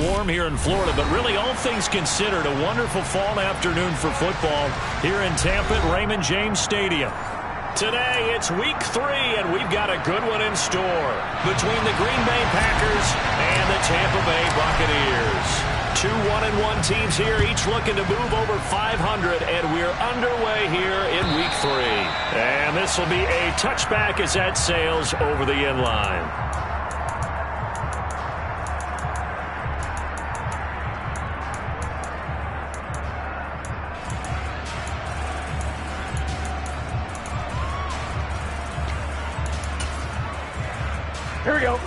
warm here in Florida, but really all things considered, a wonderful fall afternoon for football here in Tampa at Raymond James Stadium. Today, it's week 3, and we've got a good one in store between the Green Bay Packers and the Tampa Bay Buccaneers. 2 1-1 teams here, each looking to move over 500, and we're underway here in week 3. And this will be a touchback as that sails over the end line. Here we go.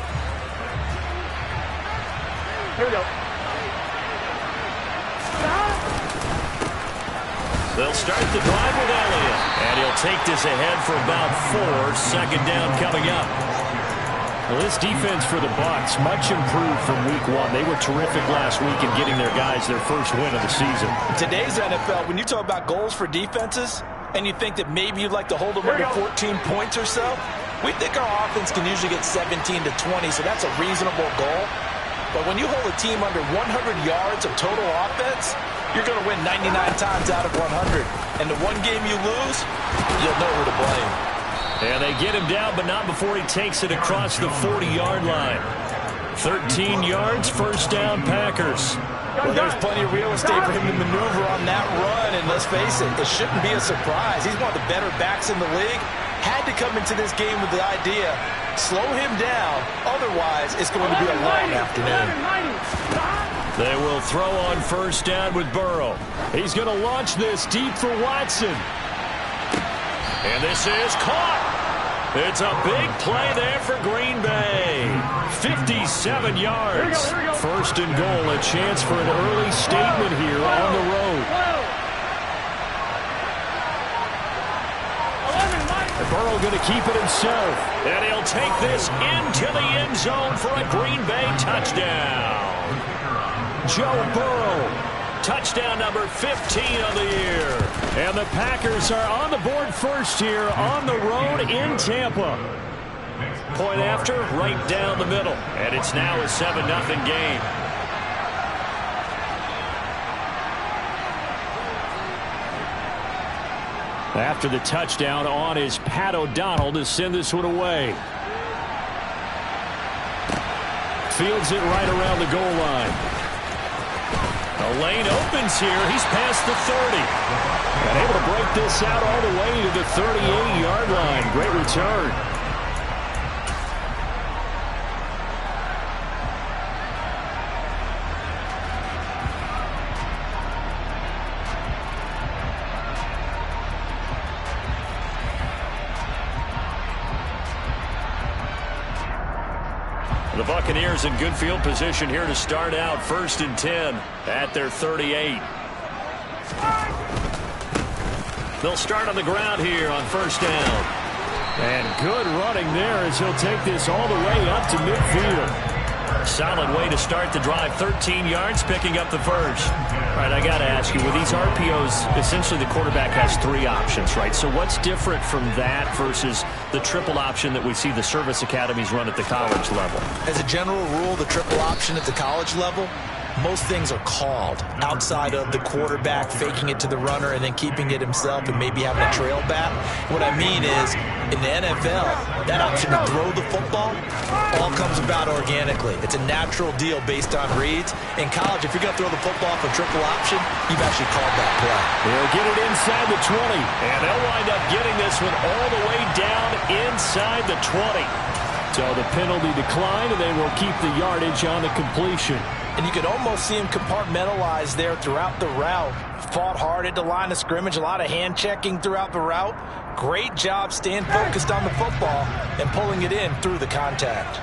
Here we go. They'll start the drive with Elliott, and he'll take this ahead for about 4. Second down coming up. Well, this defense for the Bucs, much improved from week 1. They were terrific last week in getting their guys their first win of the season. Today's NFL, when you talk about goals for defenses, and you think that maybe you'd like to hold them under 14 points or so, we think our offense can usually get 17 to 20, so that's a reasonable goal. But when you hold a team under 100 yards of total offense, you're going to win 99 times out of 100. And the one game you lose, you'll know who to blame. And they get him down, but not before he takes it across the 40-yard line. 13 yards, first down, Packers. Well, there's plenty of real estate for him to maneuver on that run, and let's face it, it shouldn't be a surprise. He's one of the better backs in the league. Had to come into this game with the idea, slow him down, otherwise it's going to be a long afternoon. They will throw on first down with Burrow. He's going to launch this deep for Watson. And this is caught. It's a big play there for Green Bay. 57 yards. First and goal, a chance for an early statement here on the road. Burrow going to keep it himself. And he'll take this into the end zone for a Green Bay touchdown. Joe Burrow, touchdown number 15 of the year. And the Packers are on the board first here on the road in Tampa. Point after, right down the middle. And it's now a 7-0 game. After the touchdown on is Pat O'Donnell to send this one away. Fields it right around the goal line. The lane opens here. He's past the 30. And able to break this out all the way to the 38-yard line. Great return. The Buccaneers in good field position here to start out. First and 10 at their 38. They'll start on the ground here on first down. And good running there as he'll take this all the way up to midfield. Solid way to start the drive. 13 yards, picking up the first. All right, I got to ask you, with these RPOs, essentially the quarterback has 3 options, right? So what's different from that versus the triple option that we see the service academies run at the college level? As a general rule, the triple option at the college level, most things are called outside of the quarterback faking it to the runner and then keeping it himself and maybe having a trail back. What I mean is, in the NFL, that option to throw the football all comes about organically. It's a natural deal based on reads. In college, if you're going to throw the football for triple option, you've actually called that play. They'll get it inside the 20, and they'll wind up getting this one all the way down inside the 20. So the penalty declined, and they will keep the yardage on the completion. And you could almost see him compartmentalize there throughout the route. Fought hard at the line of scrimmage, a lot of hand checking throughout the route. Great job staying focused on the football and pulling it in through the contact.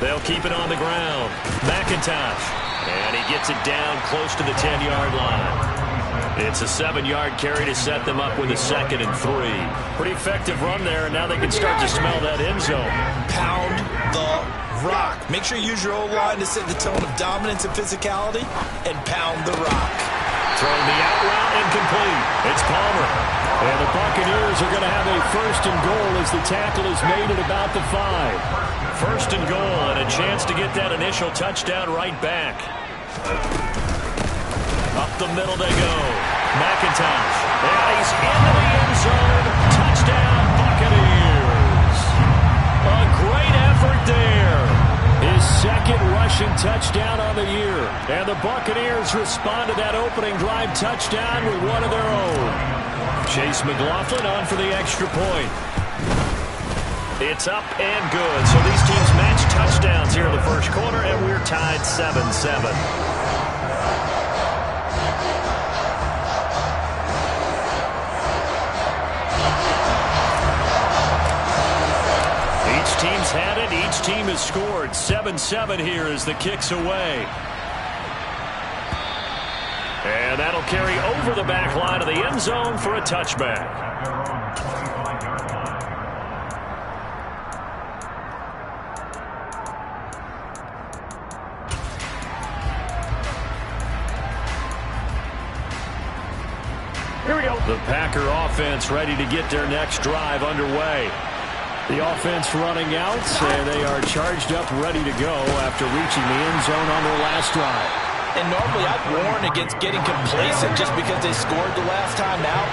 They'll keep it on the ground. McIntosh. And he gets it down close to the 10-yard line. It's a 7-yard carry to set them up with a 2nd and 3. Pretty effective run there, and now they can start to smell that end zone. Pound the rock. Make sure you use your O-line to set the tone of dominance and physicality, and pound the rock. Throwing the out route incomplete. Palmer. And the Buccaneers are going to have a first and goal as the tackle is made at about the 5. First and goal and a chance to get that initial touchdown right back. Up the middle they go. McIntosh. And he's into the end zone. Touchdown, Buccaneers. A great effort there. His second rushing touchdown on the year. And the Buccaneers respond to that opening drive touchdown with one of their own. Chase McLaughlin on for the extra point. It's up and good. So these teams match touchdowns here in the first quarter, and we're tied 7-7. Each team's had it. Each team has scored. 7-7 here as the kick's away. And that'll carry over the back line of the end zone for a touchback. Here we go. The Packer offense ready to get their next drive underway. The offense running out, and they are charged up, ready to go after reaching the end zone on their last drive. And normally I'd warn against getting complacent just because they scored the last time out.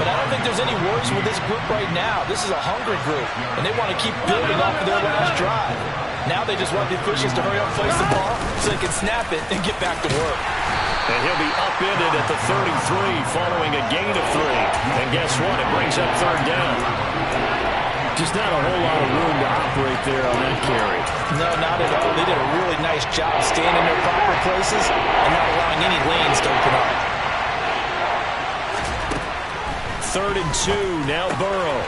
But I don't think there's any worries with this group right now. This is a hungry group, and they want to keep building off of their last drive. Now they just want the officials to hurry up, place the ball, so they can snap it and get back to work. And he'll be upended at the 33 following a gain of 3. And guess what? It brings up third down. Just not a whole lot of room to operate there on that carry. No, not at all. They did a really nice job staying in their proper places and not allowing any lanes to open up. 3rd and 2, now Burrow.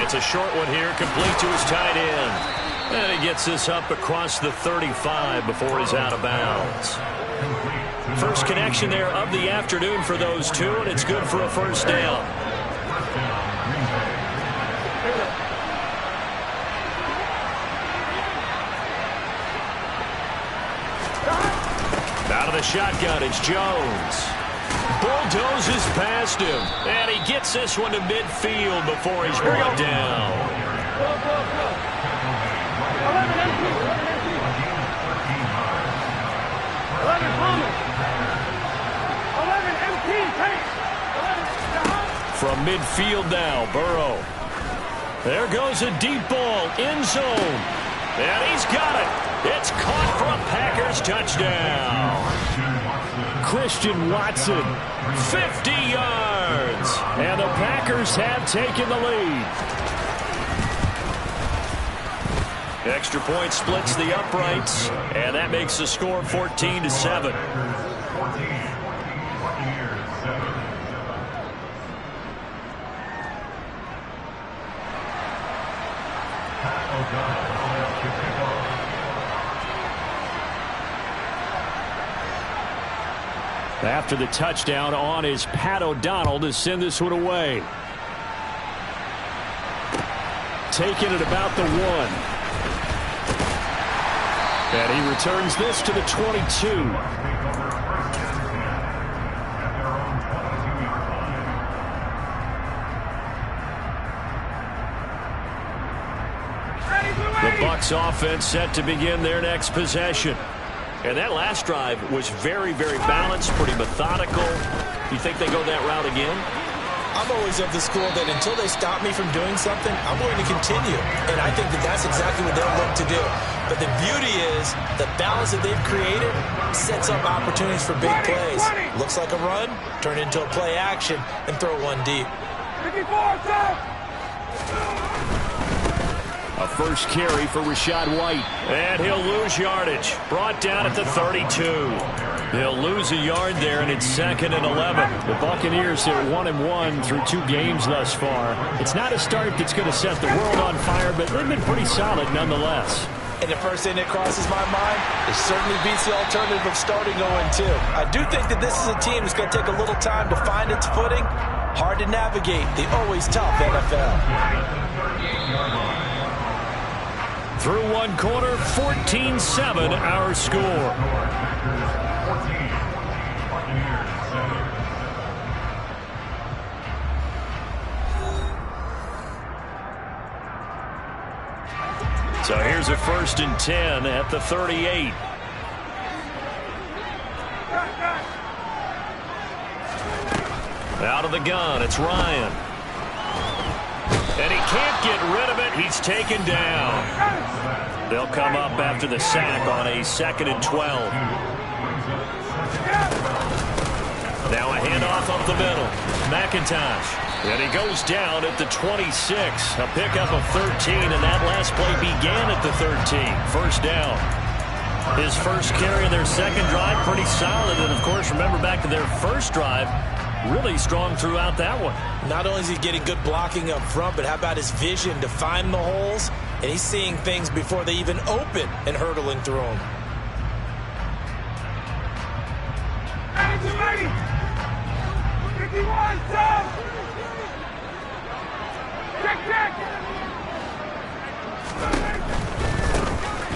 It's a short one here, complete to his tight end. And he gets this up across the 35 before he's out of bounds. First connection there of the afternoon for those two, and it's good for a first down. Out of the shotgun, it's Jones. Bulldozes past him, and he gets this one to midfield before he's brought down. 11 Thomas. 11 MT Tate. From midfield now, Burrow. There goes a deep ball, end zone. And he's got it. It's caught for a Packers touchdown. Christian Watson, 50 yards. And the Packers have taken the lead. Extra point splits the uprights, and that makes the score 14-7. After the touchdown, on is Pat O'Donnell to send this one away. Taking it about the 1. And he returns this to the 22. The Bucs offense set to begin their next possession. And that last drive was very, very balanced, pretty methodical. You think they go that route again? I'm always of the school that until they stop me from doing something, I'm going to continue. And I think that that's exactly what they'll look to do. But the beauty is the balance that they've created sets up opportunities for big plays. Looks like a run, turn into a play action, and throw one deep. 54, sir. A first carry for Rachaad White. And he'll lose yardage. Brought down at the 32. They'll lose a yard there, and it's 2nd and 11. The Buccaneers are 1-1 through 2 games thus far. It's not a start that's going to set the world on fire, but they've been pretty solid nonetheless. And the first thing that crosses my mind, it certainly beats the alternative of starting 0-2. I do think that this is a team that's going to take a little time to find its footing. Hard to navigate the always tough NFL. Through one quarter, 14-7 our score. So here's a 1st and 10 at the 38. Out of the gun, it's Ryan. And he can't get rid of it. He's taken down. They'll come up after the sack on a 2nd and 12. Now a handoff up the middle. McIntosh. And he goes down at the 26. A pickup of 13, and that last play began at the 13. 1st down. His first carry of their 2nd drive, pretty solid. And, of course, remember back to their 1st drive, really strong throughout that one. Not only is he getting good blocking up front, but how about his vision to find the holes? And he's seeing things before they even open and hurdling through them. Ready. 51, stop. Check.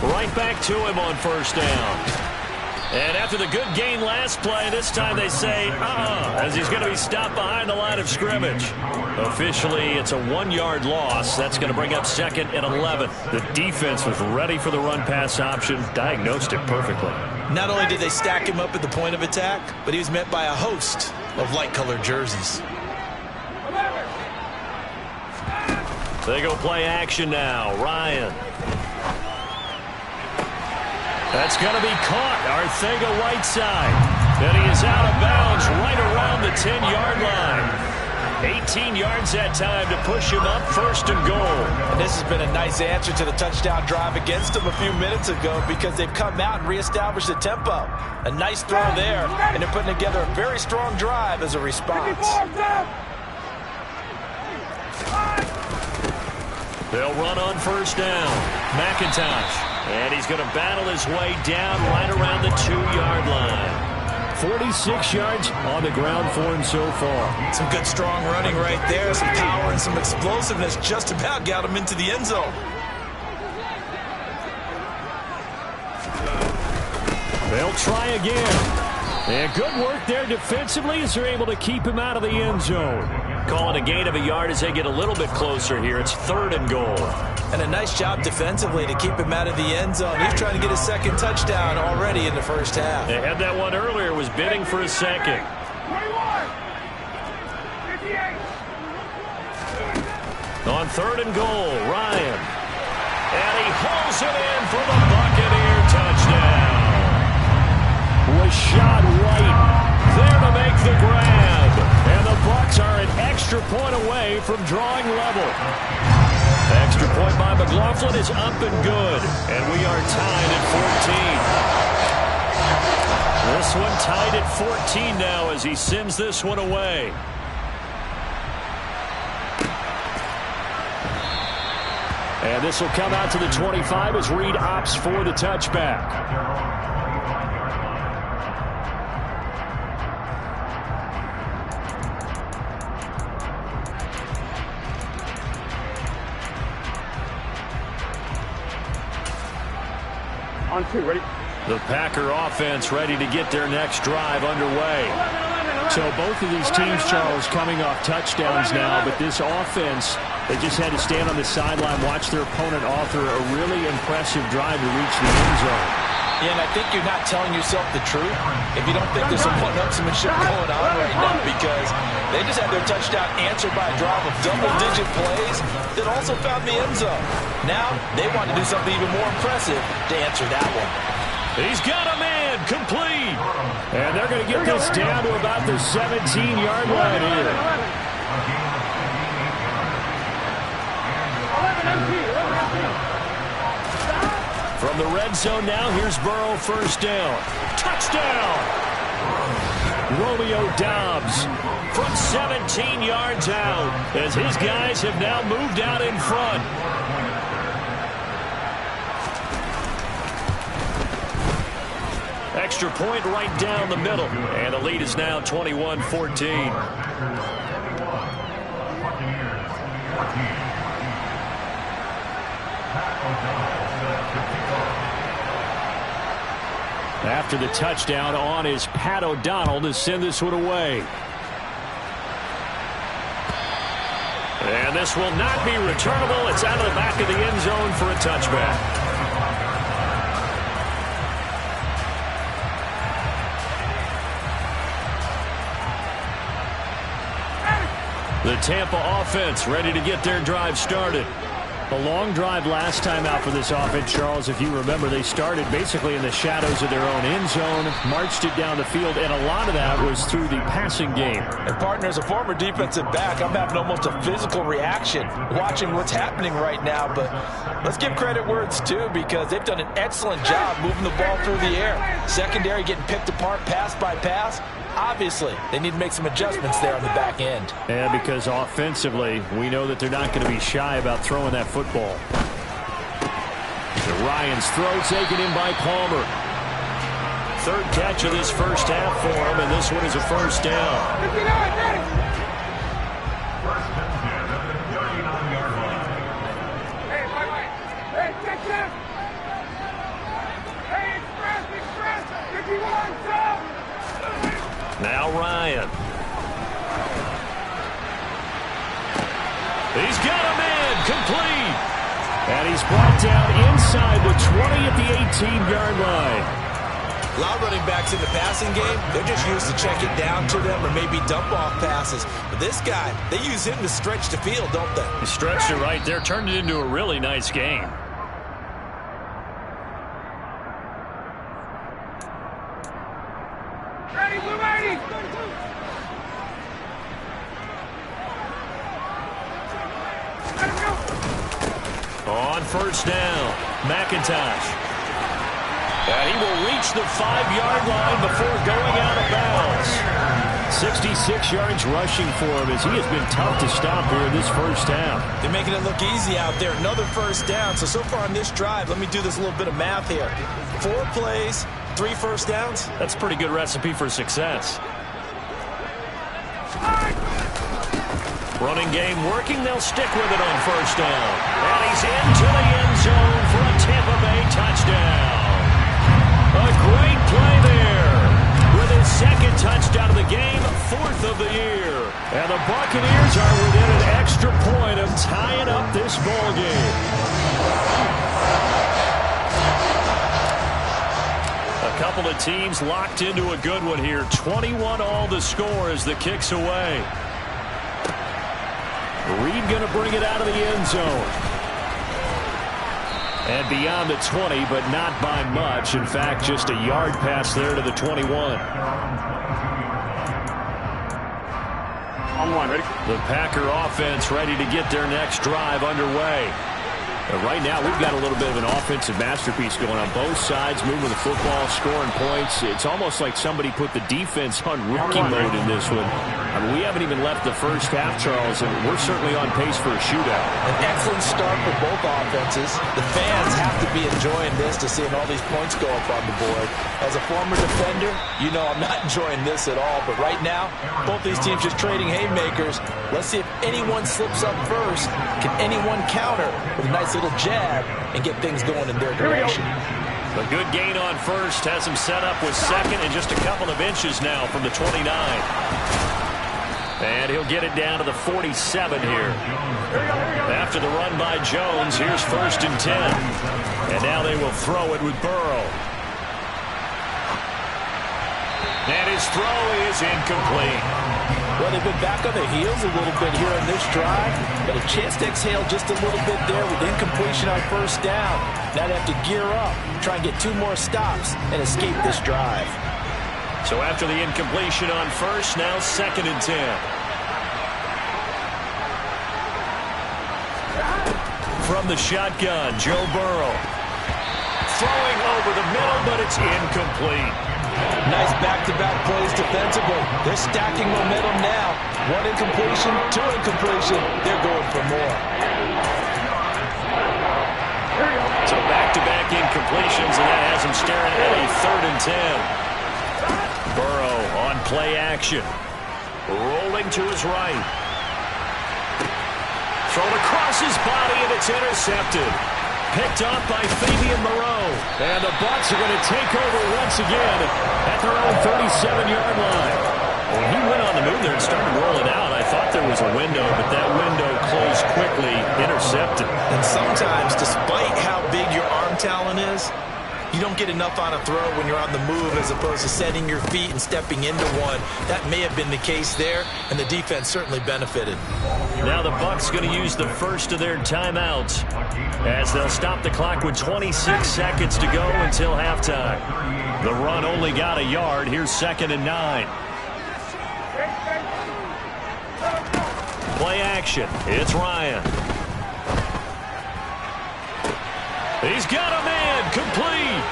Right back to him on 1st down. And after the good gain last play, this time they say, as he's going to be stopped behind the line of scrimmage. Officially, it's a 1-yard loss. That's going to bring up 2nd and 11. The defense was ready for the run-pass option, diagnosed it perfectly. Not only did they stack him up at the point of attack, but he was met by a host of light-colored jerseys. They go play action now. Ryan. That's going to be caught. Arcega-Whiteside. And he is out of bounds right around the 10-yard line. 18 yards that time to push him up 1st and goal. And this has been a nice answer to the touchdown drive against them a few minutes ago because they've come out and reestablished the tempo. A nice throw there, and they're putting together a very strong drive as a response. They'll run on 1st down. McIntosh. And he's going to battle his way down right around the 2-yard line. 46 yards on the ground for him so far. Some good strong running right there. Some power and some explosiveness just about got him into the end zone. They'll try again. And good work there defensively as they're able to keep him out of the end zone. Calling a gain of a yard as they get a little bit closer here. It's 3rd and goal. And a nice job defensively to keep him out of the end zone. He's trying to get his 2nd touchdown already in the 1st half. They had that one earlier, was bidding for a 2nd. 21. On 3rd and goal, Ryan. And he hauls it in for the Buccaneer touchdown. Was shot right there to make the grab. And the Bucs are an extra point away from drawing level. Extra point by McLaughlin is up and good. And we are tied at 14. This one tied at 14 now as he sends this one away. And this will come out to the 25 as Reed opts for the touchback. On 2, ready? The Packer offense ready to get their next drive underway. So both of these teams, Charles, coming off touchdowns now, but this offense, they just had to stand on the sideline, watch their opponent author a really impressive drive to reach the end zone. Yeah, and I think you're not telling yourself the truth if you don't think there's some one-upsmanship going on right now, because they just had their touchdown answered by a drive of double-digit plays that also found the end zone. Now, they want to do something even more impressive to answer that one. He's got a man, complete. And they're going to get this down to about the 17-yard line here. 11 empty. From the red zone now, here's Burrow, 1st down. Touchdown! Romeo Doubs from 17 yards out as his guys have now moved out in front. Extra point right down the middle. And the lead is now 21-14. After the touchdown, on is Pat O'Donnell to send this one away. And this will not be returnable. It's out of the back of the end zone for a touchback. The Tampa offense ready to get their drive started. A long drive last time out for this offense, Charles. If you remember, they started basically in the shadows of their own end zone, marched it down the field, and a lot of that was through the passing game. And partner, as a former defensive back, I'm having almost a physical reaction watching what's happening right now. But let's give credit where it's due, because they've done an excellent job moving the ball through the air. Secondary getting picked apart pass by pass. Obviously, they need to make some adjustments there on the back end. Yeah, because offensively, we know that they're not going to be shy about throwing that football. Ryan's throw taken in by Palmer. Third catch of this first half for him, and this one is a first down. Now Ryan. He's got him in, complete. And he's brought down inside the 20 at the 18-yard line. A lot of running backs in the passing game, they're just used to check it down to them or maybe dump off passes. But this guy, they use him to stretch the field, don't they? He stretched it right there, turned it into a really nice game. On first down, McIntosh. And he will reach the 5-yard line before going out of bounds. 66 yards rushing for him, as he has been tough to stop here in this first half. They're making it look easy out there. Another first down. So far on this drive, let me do this little bit of math here. 4 plays, 3 first downs. That's a pretty good recipe for success. Running game working. They'll stick with it on first down. And he's into the end zone for a Tampa Bay touchdown. A great play there. With his second touchdown of the game, 4th of the year. And the Buccaneers are within an extra point of tying up this ball game. A couple of teams locked into a good one here. 21 all the score as the kick's away. Reed going to bring it out of the end zone. And beyond the 20, but not by much. In fact, just a yard pass there to the 21. On one, ready? The Packer offense ready to get their next drive underway. Right now, we've got a little bit of an offensive masterpiece going on both sides, moving the football, scoring points. It's almost like somebody put the defense on rookie mode in this one. I mean, we haven't even left the first half, Charles, and we're certainly on pace for a shootout. An excellent start for both offenses. The fans have to be enjoying this to seeing all these points go up on the board. As a former defender, you know I'm not enjoying this at all. But right now, both these teams just trading haymakers. Let's see if anyone slips up first. Can anyone counter with a nice little jab and get things going in their direction? A good gain on first has him set up with second and just a couple of inches now from the 29. And he'll get it down to the 47 here. After the run by Jones, here's 1st and 10. And now they will throw it with Burrow. And his throw is incomplete. Well, they've been back on their heels a little bit here on this drive, but a chance to exhale just a little bit there with incompletion on first down. Now they have to gear up, try and get 2 more stops, and escape this drive. So after the incompletion on first, now 2nd and 10. From the shotgun, Joe Burrow. Throwing over the middle, but it's incomplete. Nice back-to-back plays defensively. They're stacking momentum now. 1 incompletion, 2 incompletion. They're going for more. So back-to-back incompletions, and that has him staring at a 3rd and 10. Burrow on play action. Rolling to his right. Thrown across his body, and it's intercepted. Picked off by Fabian Moreau. And the Bucs are going to take over once again at their own 37-yard line. When he went on the move there and started rolling out, I thought there there was a window, but that window closed quickly, intercepted. And sometimes, despite how big your arm talent is, you don't get enough on a throw when you're on the move as opposed to setting your feet and stepping into one. That may have been the case there, and the defense certainly benefited. Now the Bucs going to use the first of their timeouts as they'll stop the clock with 26 seconds to go until halftime. The run only got a yard. Here's 2nd and 9. Play action. It's Ryan. He's got a man. Complete.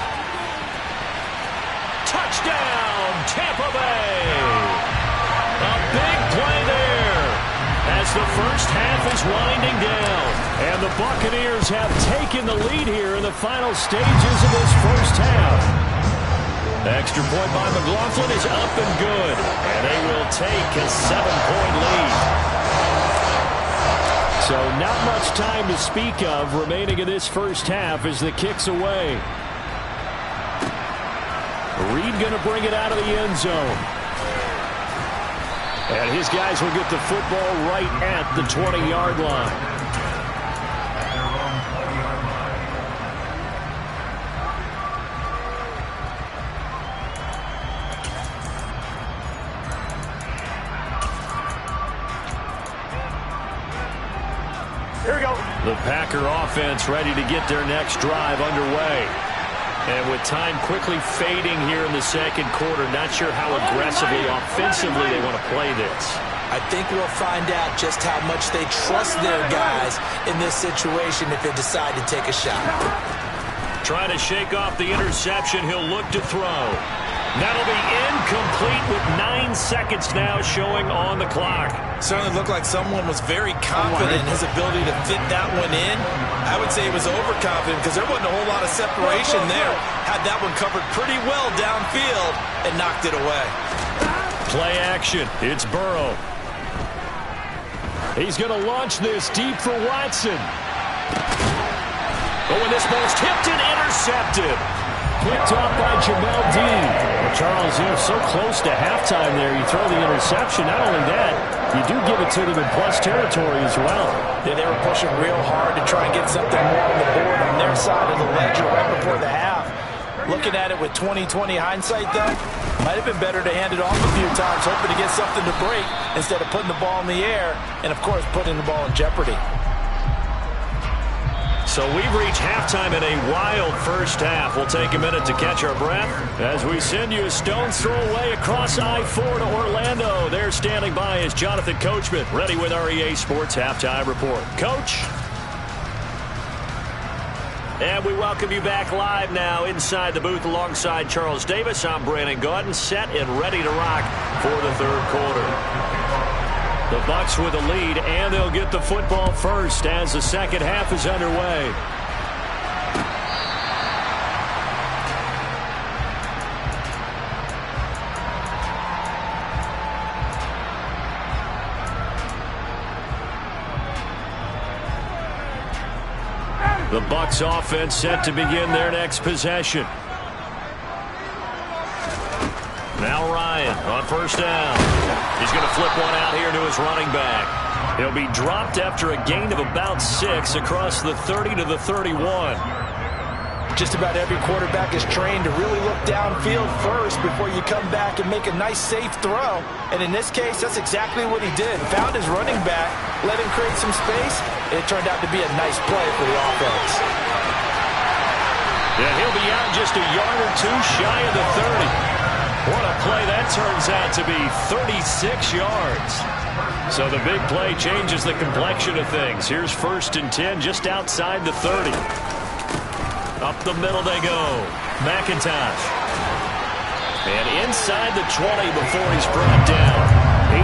Touchdown, Tampa Bay. A big play there as the first half is winding down. And the Buccaneers have taken the lead here in the final stages of this first half. Extra point by McLaughlin is up and good. And they will take a 7-point lead. So not much time to speak of remaining in this first half as the kick's away. Reed going to bring it out of the end zone. And his guys will get the football right at the 20-yard line. Here we go. The Packer offense ready to get their next drive underway. And with time quickly fading here in the second quarter, not sure how aggressively, offensively they want to play this. I think we'll find out just how much they trust their guys in this situation if they decide to take a shot. Trying to shake off the interception. He'll look to throw. That'll be incomplete with 9 seconds now showing on the clock. Certainly looked like someone was very confident in his ability to fit that one in. I would say he was overconfident because there wasn't a whole lot of separation there. Had that one covered pretty well downfield and knocked it away. Play action. It's Burrow. He's going to launch this deep for Watson. Oh, and this ball's tipped and intercepted. Picked off by Jamel Dean. Well, Charles, so close to halftime there. You throw the interception. Not only that, you do give it to them in plus territory as well. Yeah, they were pushing real hard to try and get something more on the board on their side of the ledger right before the half. Looking at it with 20/20 hindsight, though, might have been better to hand it off a few times, hoping to get something to break instead of putting the ball in the air and, of course, putting the ball in jeopardy. So we've reached halftime in a wild first half. We'll take a minute to catch our breath as we send you a stone's throw away across I-4 to Orlando. There standing by is Jonathan Coachman, ready with our EA Sports Halftime Report. Coach. And we welcome you back live now inside the booth alongside Charles Davis. I'm Brandon Gaudin, set and ready to rock for the third quarter. The Bucs with a lead, and they'll get the football first as the second half is underway. The Bucs offense set to begin their next possession. Now Ryan on first down. He's going to flip one out here to his running back. He'll be dropped after a gain of about 6 across the 30 to the 31. Just about every quarterback is trained to really look downfield first before you come back and make a nice, safe throw. And in this case, that's exactly what he did. Found his running back, let him create some space, and it turned out to be a nice play for the offense. Yeah, he'll be out just a yard or two shy of the 30. What a play that turns out to be, 36 yards. So the big play changes the complexion of things. Here's 1st and 10 just outside the 30. Up the middle they go. McIntosh. And inside the 20 before he's brought down.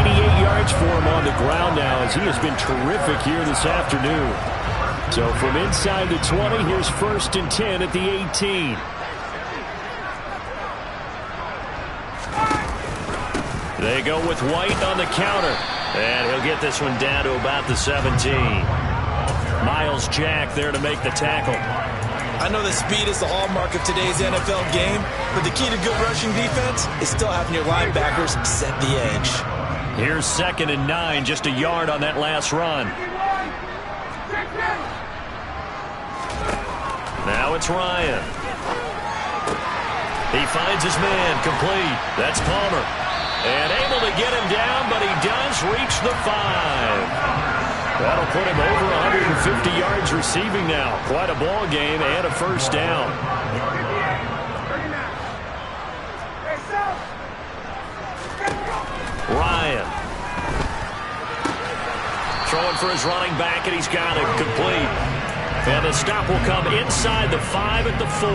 88 yards for him on the ground now as he has been terrific here this afternoon. So from inside the 20, here's 1st and 10 at the 18. They go with White on the counter. And he'll get this one down to about the 17. Miles Jack there to make the tackle. I know that speed is the hallmark of today's NFL game, but the key to good rushing defense is still having your linebackers set the edge. Here's 2nd and 9, just a yard on that last run. Now it's Ryan. He finds his man, complete. That's Palmer. And able to get him down, but he does reach the 5. That'll put him over 150 yards receiving now. Quite a ball game and a first down. Ryan. Throwing for his running back, and he's got it complete. And the stop will come inside the 5 at the 4.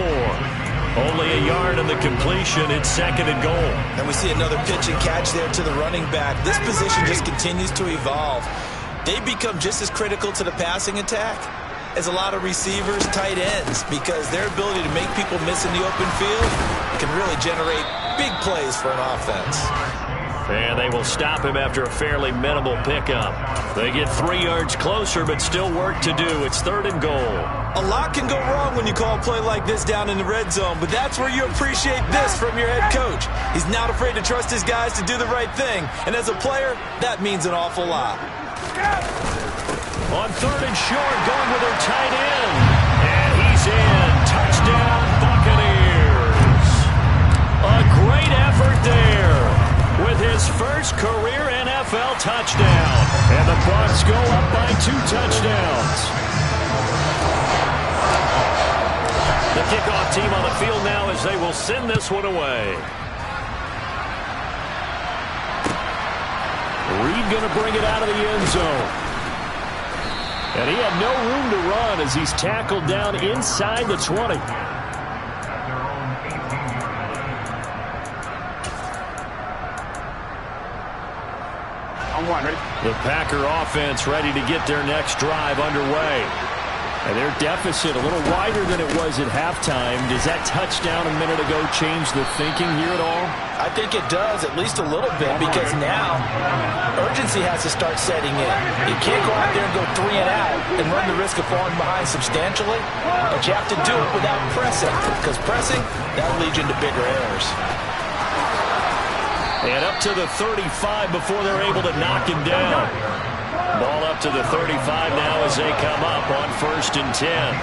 Only a yard on the completion. It's 2nd and goal. And we see another pitch and catch there to the running back. This position just continues to evolve. They become just as critical to the passing attack as a lot of receivers, tight ends, because their ability to make people miss in the open field can really generate big plays for an offense. And they will stop him after a fairly minimal pickup. They get 3 yards closer, but still work to do. It's 3rd and goal. A lot can go wrong when you call a play like this down in the red zone, but that's where you appreciate this from your head coach. He's not afraid to trust his guys to do the right thing, and as a player, that means an awful lot. On 3rd and short, going with their tight end. And he's in. Touchdown, Buccaneers. A great effort there with his first career NFL touchdown. And the Bucs go up by 2 touchdowns. The kickoff team on the field now as they will send this one away. Reed going to bring it out of the end zone. And he had no room to run as he's tackled down inside the 20. The Packer offense ready to get their next drive underway. And their deficit a little wider than it was at halftime. Does that touchdown a minute ago change the thinking here at all? I think it does, at least a little bit, because now urgency has to start setting in. You can't go out there and go 3 and out and run the risk of falling behind substantially, but you have to do it without pressing, because pressing, that'll lead you into bigger errors. And up to the 35 before they're able to knock him down. Ball up to the 35 now as they come up on 1st and 10.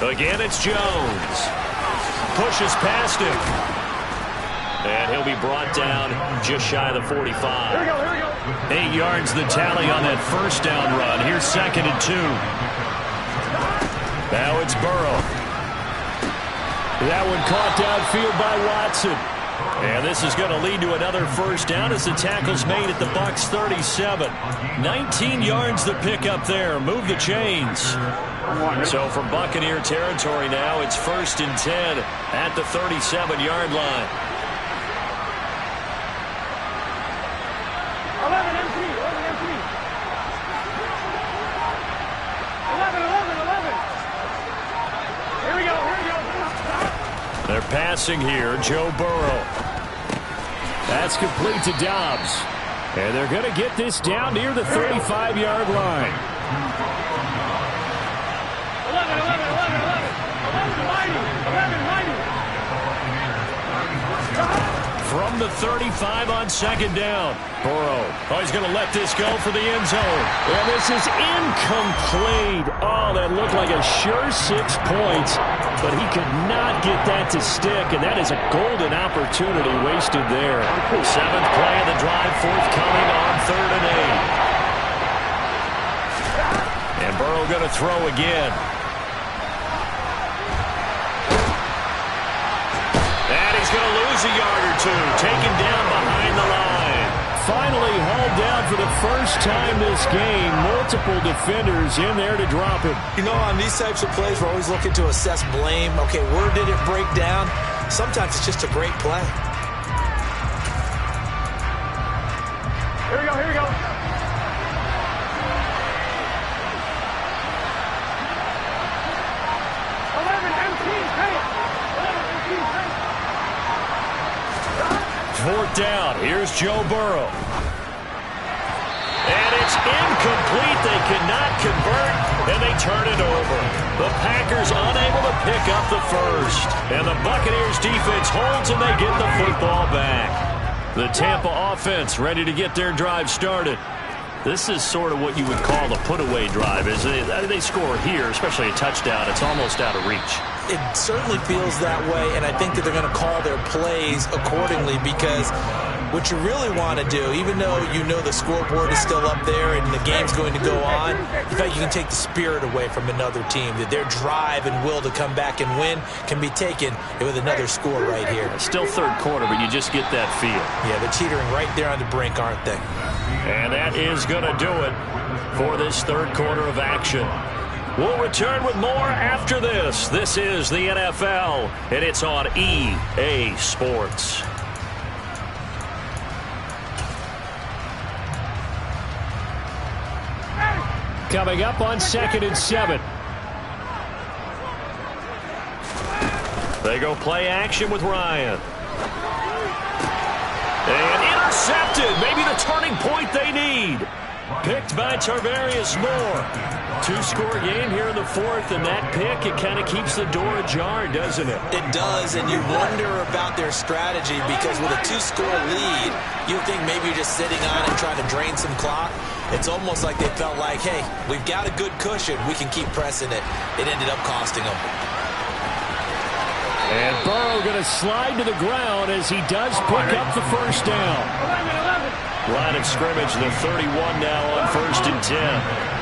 Again, it's Jones. Pushes past him. And he'll be brought down just shy of the 45. Here we go. 8 yards the tally on that first down run. Here's 2nd and 2. Now it's Burrow. That one caught downfield by Watson. And this is going to lead to another first down as the tackle's made at the Bucs 37. 19 yards the pick up there. Move the chains. So from Buccaneer territory now, it's 1st and 10 at the 37-yard line. 11 empty. 11. Here we go. They're passing here, Joe Burrow. That's complete to Dobbs. And they're going to get this down near the 35-yard line. 11. From the 35 on 2nd down. Burrow. Oh, he's going to let this go for the end zone. And this is incomplete. Oh, that looked like a sure 6 points. But he could not get that to stick. And that is a golden opportunity wasted there. 7th play of the drive, forthcoming on 3rd and 8. And Burrow going to throw again. He's going to lose a yard or 2, taken down behind the line. Finally hauled down for the first time this game. Multiple defenders in there to drop him. You know, on these types of plays, we're always looking to assess blame. Okay, where did it break down? Sometimes it's just a great play. Here we go. 11 empty. 4th down. Here's Joe Burrow. And it's incomplete. They cannot convert, and they turn it over. The Packers unable to pick up the first. And the Buccaneers defense holds, and they get the football back. The Tampa offense ready to get their drive started. This is sort of what you would call a put-away drive. As they score here, especially a touchdown, it's almost out of reach. It certainly feels that way, and I think that they're going to call their plays accordingly, because what you really want to do, even though you know the scoreboard is still up there and the game's going to go on, in fact, you can take the spirit away from another team, that their drive and will to come back and win can be taken with another score right here. Still 3rd quarter, but you just get that feel. Yeah, they're teetering right there on the brink, aren't they? And that is going to do it for this 3rd quarter of action. We'll return with more after this. This is the NFL, and it's on EA Sports. Coming up on 2nd and 7. They go play action with Ryan. And intercepted. Maybe the turning point they need. Picked by Tarvarius Moore. 2-score game here in the 4th, and that pick, it kind of keeps the door ajar, doesn't it? It does, and you wonder about their strategy, because with a 2-score lead, you think maybe you're just sitting on it trying to drain some clock. It's almost like they felt like, hey, we've got a good cushion. We can keep pressing it. It ended up costing them. And Burrow going to slide to the ground as he does pick up the first down. Line of scrimmage, the 31 now on 1st and 10.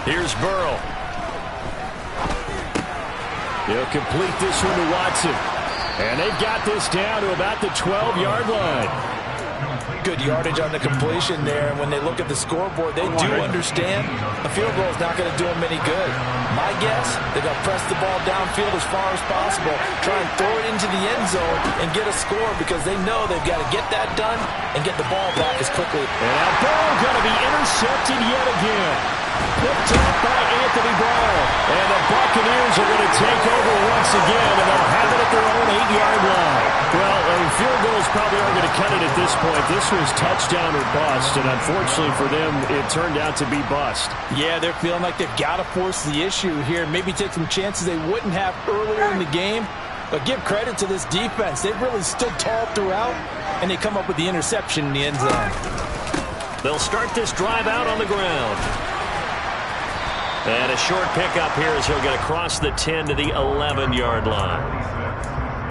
Here's Burrow. He'll complete this one to Watson. And they've got this down to about the 12-yard line. Good yardage on the completion there. And when they look at the scoreboard, they do understand a field goal is not going to do them any good. My guess, they're going to press the ball downfield as far as possible, try and throw it into the end zone and get a score, because they know they've got to get that done and get the ball back as quickly. And now Burrow going to be intercepted yet again. Picked up by Anthony Brown. And the Buccaneers are going to take over once again, and they'll have it at their own 8-yard line. Well, field goals probably aren't going to cut it at this point. This was touchdown or bust, and unfortunately for them, it turned out to be bust. Yeah, they're feeling like they've got to force the issue here, maybe take some chances they wouldn't have earlier in the game. But give credit to this defense. They've really stood tall throughout, and they come up with the interception in the end zone. They'll start this drive out on the ground. And a short pickup here as he'll get across the 10 to the 11-yard line.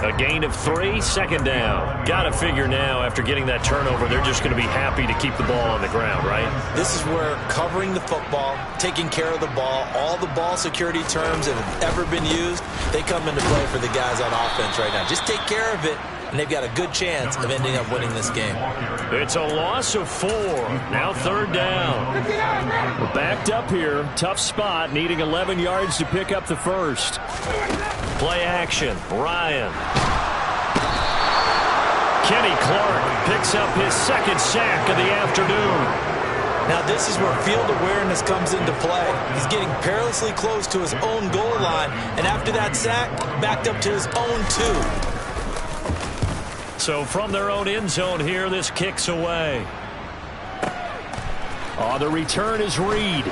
A gain of 3, 2nd down. Got to figure now, after getting that turnover, they're just going to be happy to keep the ball on the ground, right? This is where covering the football, taking care of the ball, all the ball security terms that have ever been used, they come into play for the guys on offense right now. Just take care of it, and they've got a good chance of ending up winning this game. It's a loss of 4. Now 3rd down. We're backed up here. Tough spot, needing 11 yards to pick up the first. Play action. Ryan. Kenny Clark picks up his 2nd sack of the afternoon. Now this is where field awareness comes into play. He's getting perilously close to his own goal line, and after that sack, backed up to his own 2. So from their own end zone here, this kicks away. The return is Reed.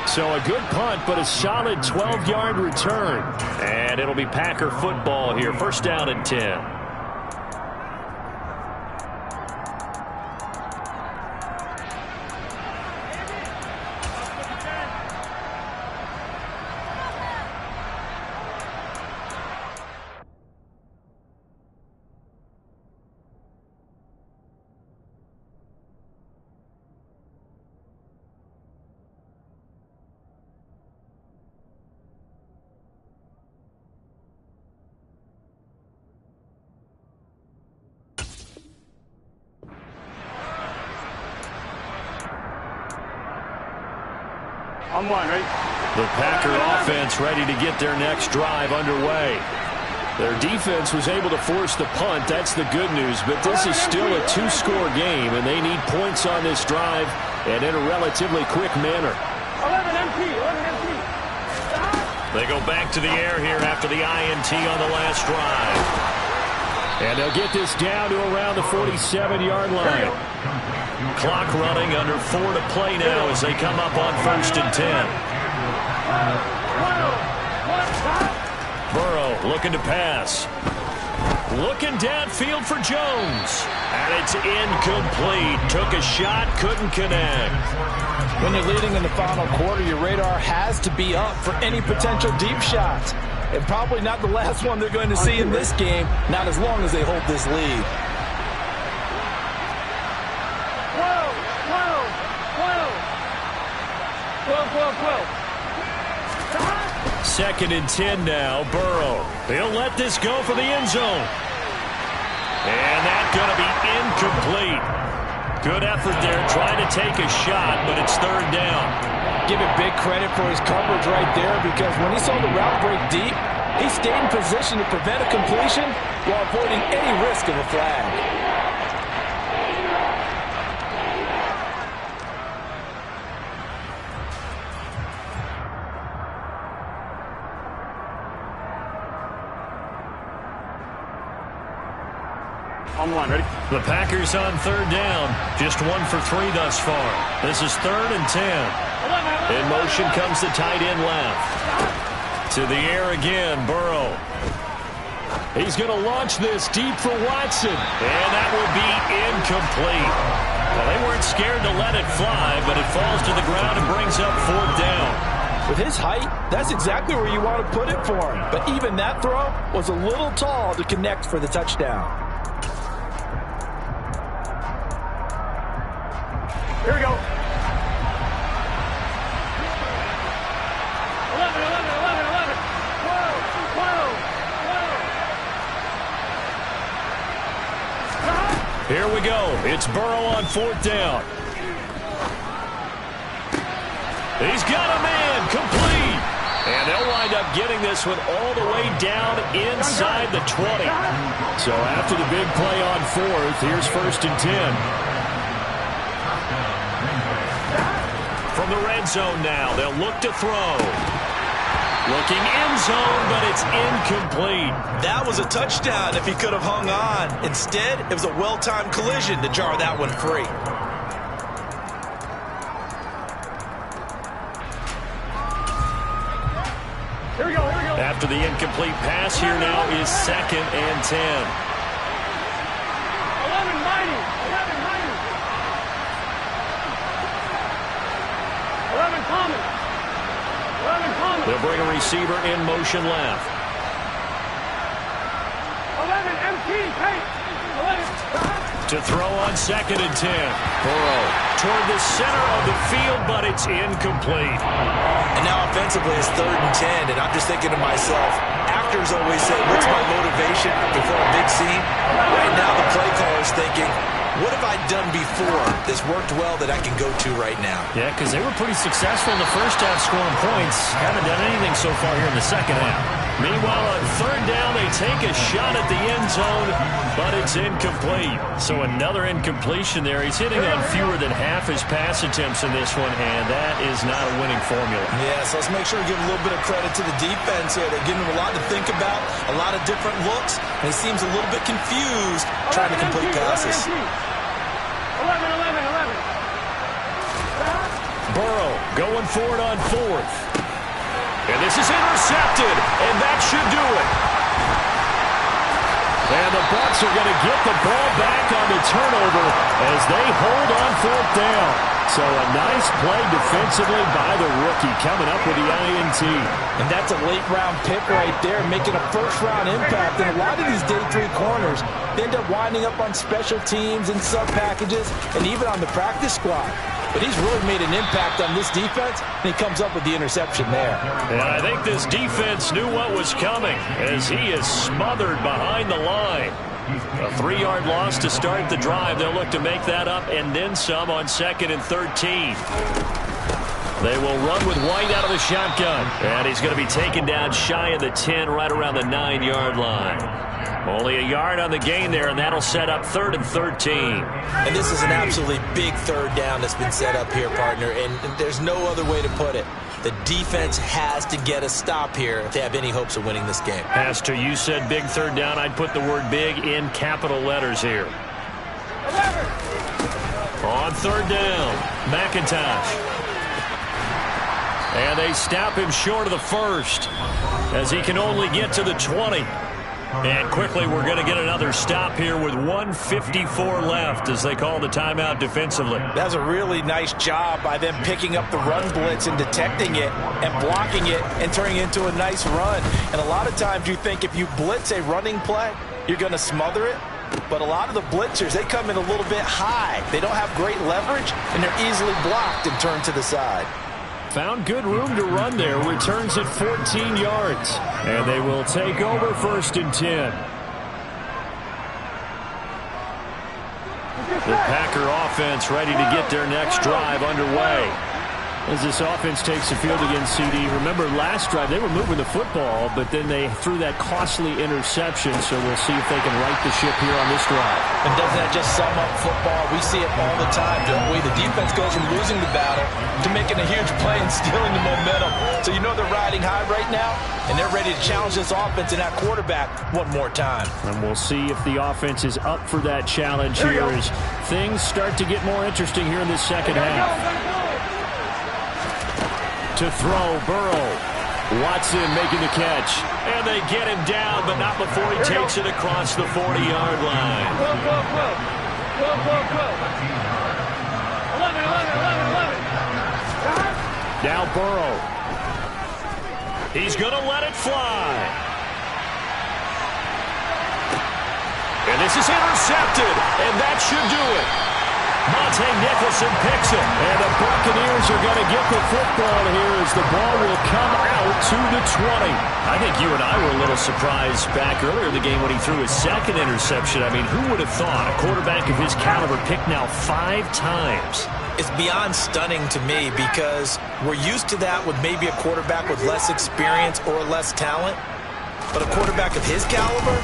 So a good punt, but a solid 12-yard return. And it'll be Packer football here. 1st down and 10. On one, right? The Packer offense ready to get their next drive underway. Their defense was able to force the punt. That's the good news. But this is still a 2-score game, and they need points on this drive and in a relatively quick manner. 11 MP, 11 MP. They go back to the air here after the INT on the last drive. And they'll get this down to around the 47-yard line. Clock running, under 4 to play now as they come up on 1st and 10. Burrow looking to pass. Looking downfield for Jones. And it's incomplete. Took a shot, couldn't connect. When you're leading in the final quarter, your radar has to be up for any potential deep shots. And probably not the last one they're going to see in this game, not as long as they hold this lead. Second and 10 now, Burrow. He'll let this go for the end zone. And that's going to be incomplete. Good effort there, trying to take a shot, but it's 3rd down. Give it big credit for his coverage right there, because when he saw the route break deep, he stayed in position to prevent a completion while avoiding any risk of a flag. On one, ready? The Packers on 3rd down. Just 1 for 3 thus far. This is 3rd and 10. In motion comes the tight end left. To the air again, Burrow. He's going to launch this deep for Watson. And that will be incomplete. Well, they weren't scared to let it fly, but it falls to the ground and brings up 4th down. With his height, that's exactly where you want to put it for him. But even that throw was a little tall to connect for the touchdown. Here we go. 11, 11, 11, 11. Whoa. Here we go. It's Burrow on 4th down. He's got a man, complete. And they'll wind up getting this one all the way down inside the 20. So after the big play on 4th, here's 1st and 10. From the red zone now, they'll look to throw. Looking end zone, but it's incomplete. That was a touchdown if he could have hung on. Instead, it was a well-timed collision to jar that one free. Here we go, here we go. After the incomplete pass, here now is 2nd and 10. 11 mighty. 11 common. 11 common. They'll bring a receiver in motion left. 11 MT. Hey. 11. To throw on 2nd and 10. Burrow toward the center of the field, but it's incomplete. And now offensively it's 3rd and 10, and I'm just thinking to myself, actors always say, what's my motivation before a big scene? Right now the play caller is thinking, what have I done before that's worked well that I can go to right now? Yeah, because they were pretty successful in the first half scoring points. Haven't done anything so far here in the second half. Meanwhile, on 3rd down, they take a shot at the end zone, but it's incomplete. So another incompletion there. He's hitting on fewer than half his pass attempts in this one, and that is not a winning formula. Yeah, so let's make sure we give a little bit of credit to the defense here. They're giving him a lot to think about, a lot of different looks, and he seems a little bit confused trying to complete passes. 11, 11, 11. Burrow going for it on 4th. And this is intercepted, and that should do it. And the Bucs are going to get the ball back on the turnover as they hold on 4th down. So a nice play defensively by the rookie coming up with the INT. And that's a late-round pick right there, making a first-round impact. And a lot of these day 3 corners, they end up winding up on special teams and sub-packages and even on the practice squad. But he's really made an impact on this defense, and he comes up with the interception there. And I think this defense knew what was coming as he is smothered behind the line. A 3-yard loss to start the drive. They'll look to make that up and then some on 2nd and 13. They will run with White out of the shotgun. And he's going to be taken down shy of the 10, right around the 9-yard line. Only a yard on the gain there, and that'll set up 3rd and 13. And this is an absolutely big 3rd down that's been set up here, partner, and there's no other way to put it. The defense has to get a stop here if they have any hopes of winning this game. Pastor, you said big third down. I'd put the word big in capital letters here. 11. On third down, McIntosh. And they stop him short of the first as he can only get to the 20. And quickly we're going to get another stop here with 1:54 left as they call the timeout defensively. That's a really nice job by them picking up the run blitz and detecting it and blocking it and turning it into a nice run. And a lot of times you think if you blitz a running play, you're going to smother it. But a lot of the blitzers, they come in a little bit high. They don't have great leverage, and they're easily blocked and turned to the side. Found good room to run there. Returns at 14 yards. And they will take over 1st and 10. The Packer offense ready to get their next drive underway. As this offense takes the field against CD. Remember, last drive, they were moving the football, but then they threw that costly interception, so we'll see if they can right the ship here on this drive. And doesn't that just sum up football? We see it all the time, don't we? The defense goes from losing the battle to making a huge play and stealing the momentum. So you know they're riding high right now, and they're ready to challenge this offense and that quarterback one more time. And we'll see if the offense is up for that challenge here as things start to get more interesting here in this second half. To throw, Burrow. Watson making the catch. And they get him down, but not before he takes it across the 40-yard line. 12. 11. Now Burrow. He's going to let it fly. And this is intercepted, and that should do it. Monte Nicholson picks it, and the Buccaneers are going to get the football here as the ball will come out to the 20. I think you and I were a little surprised back earlier in the game when he threw his second interception. I mean, who would have thought a quarterback of his caliber picked now 5 times? It's beyond stunning to me because we're used to that with maybe a quarterback with less experience or less talent. But a quarterback of his caliber,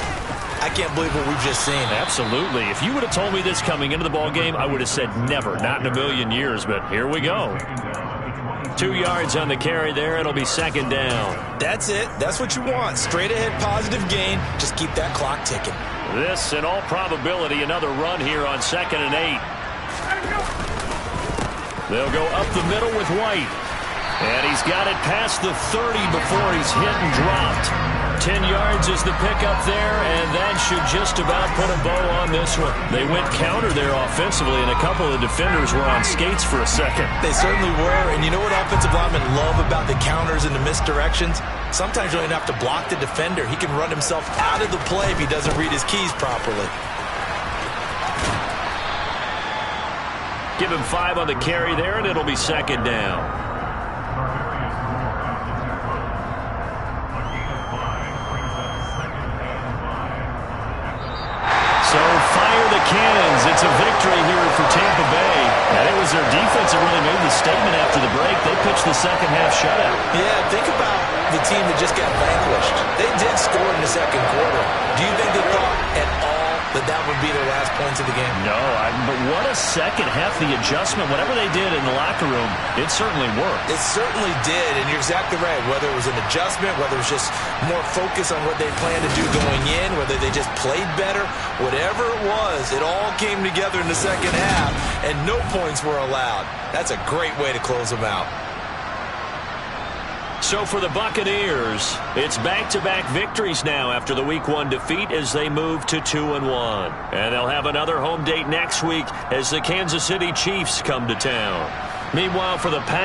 I can't believe what we've just seen. Absolutely. If you would have told me this coming into the ball game, I would have said never, not in a million years, but here we go. 2 yards on the carry there. It'll be 2nd down. That's it. That's what you want. Straight ahead positive gain. Just keep that clock ticking. This, in all probability, another run here on 2nd and 8. They'll go up the middle with White. And he's got it past the 30 before he's hit and dropped. 10 yards is the pickup there, and that should just about put a bow on this one. They went counter there offensively, and a couple of defenders were on skates for a second. They certainly were, and you know what offensive linemen love about the counters and the misdirections? Sometimes you don't even have to block the defender. He can run himself out of the play if he doesn't read his keys properly. Give him 5 on the carry there, and it'll be 2nd down. So fire the cannons. It's a victory here for Tampa Bay. And it was their defense that really made the statement after the break. They pitched the second half shutout. Yeah, think about the team that just got vanquished. They did score in the second quarter. Do you think they thought at all that would be their last points of the game? No, but what a second half. The adjustment, whatever they did in the locker room, it certainly worked. It certainly did, and you're exactly right. Whether it was an adjustment, whether it was just more focus on what they planned to do going in, whether they just played better, whatever it was, it all came together in the second half, and no points were allowed. That's a great way to close them out. So for the Buccaneers, it's back-to-back victories now after the Week 1 defeat as they move to 2-1. And they'll have another home date next week as the Kansas City Chiefs come to town. Meanwhile, for the Packers,